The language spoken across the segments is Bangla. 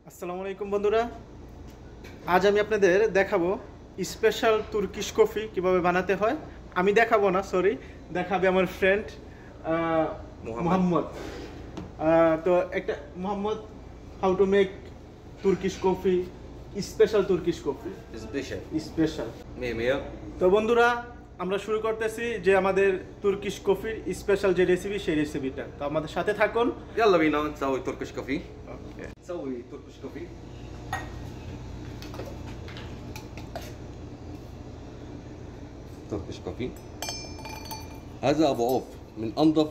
আসসালামু আলাইকুম বন্ধুরা, আজ আমি আপনাদের দেখাবো স্পেশাল তুর্কিশ কফি কিভাবে বানাতে হয়। আমি দেখাবো না, সরি, দেখাবে আমার ফ্রেন্ড মোহাম্মদ। তো একটা Mohammad, how to make Turkish coffee, special Turkish coffee, special. তো বন্ধুরা, আমরা শুরু করতেছি যে আমাদের তুর্কিশ কফির স্পেশাল যে রেসিপি, সেই রেসিপিটা। তো আমাদের সাথে থাকুন। يلا بينا نسوي تركش كوفي. نسوي تركش كوفي. تركش كوفي هذا ابو عوف من انظف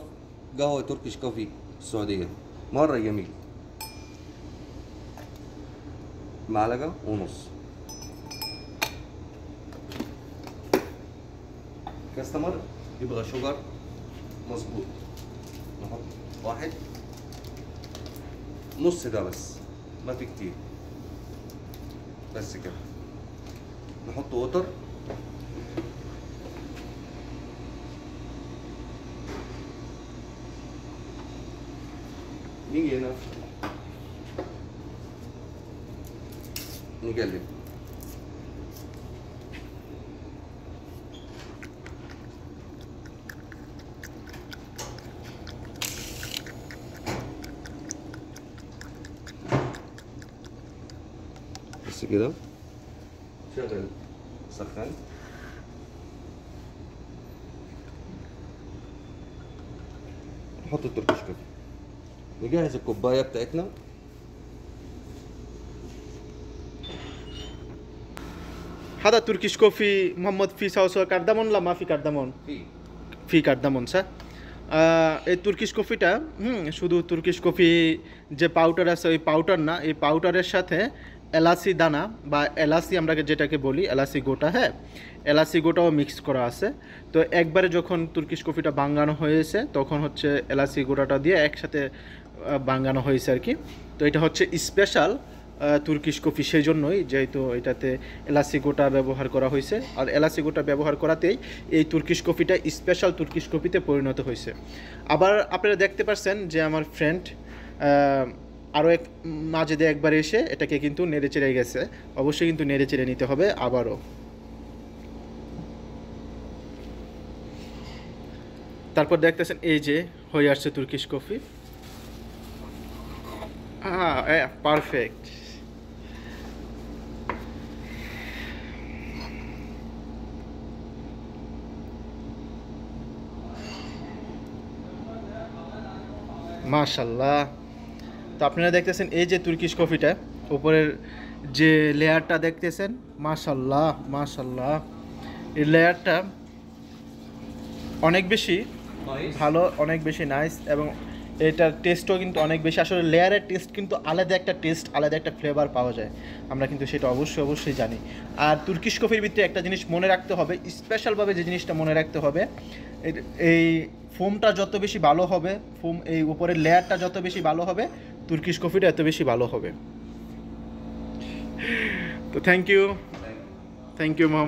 قهوه تركش كوفي في السعوديه، مره جميل. معلقه ونص كاستمر يبغى شوجر مظبوط، نحط واحد نص ده بس، ما في كتير، بس كده. نحط وتر نيجي هنا نقلب. بس كده شغل سخن. نحط التركيش كوفي، نجهز الكوبايه بتاعتنا. هذا تركيش كوفي محمد في صوص كاردامون لا ما في كاردامون؟ في كاردامون صح؟ এই তুর্কিশ কফিটা শুধু তুর্কিশ কফি যে পাউডার আছে ওই পাউডার না, এই পাউডারের সাথে এলাচি দানা বা এলাচি আমরা যেটাকে বলি এলাচি গোটা, হ্যাঁ, এলাচি গোটাও মিক্স করা আছে। তো একবারে যখন তুর্কিশ কফিটা বাঙানো হয়েছে তখন হচ্ছে এলাচি গোটাটা দিয়ে একসাথে বাঙানো হয়েছে আর কি। তো এটা হচ্ছে স্পেশাল তুর্কিশ কফি, সেই জন্যই যেহেতু এটাতে এলাচি গোটা ব্যবহার করা হয়েছে, আর এলাচি গোটা ব্যবহার করাতেই এই তুর্কিশ কফিটা স্পেশাল তুর্কিশ কফিতে পরিণত হয়েছে। আবার আপনারা দেখতে পাচ্ছেন যে আমার ফ্রেন্ড আরও এক মাঝে দিয়ে একবার এসে এটাকে কিন্তু নেড়ে চেড়ে গেছে। অবশ্যই কিন্তু নেড়ে চেড়ে নিতে হবে আবারও। তারপর দেখতেছেন এই যে হয়ে আসছে তুর্কিশ কফি। পারফেক্ট। মাশাআল্লাহ। তো আপনারা দেখতেছেন এই যে তুর্কিশ কফিটা, উপরের যে লেয়ারটা দেখতেছেন, মাশাআল্লাহ মাশাআল্লাহ, এই লেয়ারটা অনেক বেশি ভালো, অনেক বেশি নাইস, এবং এটার টেস্টও কিন্তু অনেক বেশি। আসলে লেয়ারের টেস্ট কিন্তু আলাদা একটা টেস্ট, আলাদা একটা ফ্লেভার পাওয়া যায়, আমরা কিন্তু সেটা অবশ্যই জানি। আর তুর্কিশ কফির ভিতরে একটা জিনিস মনে রাখতে হবে, স্পেশালভাবে যে জিনিসটা মনে রাখতে হবে, এই ফোমটা যত বেশি ভালো হবে, ফোম এই উপরের লেয়ারটা যত বেশি ভালো হবে, তুর্কিশ কফিটা এত বেশি ভালো হবে। তো থ্যাংক ইউ মোহাম্মদ।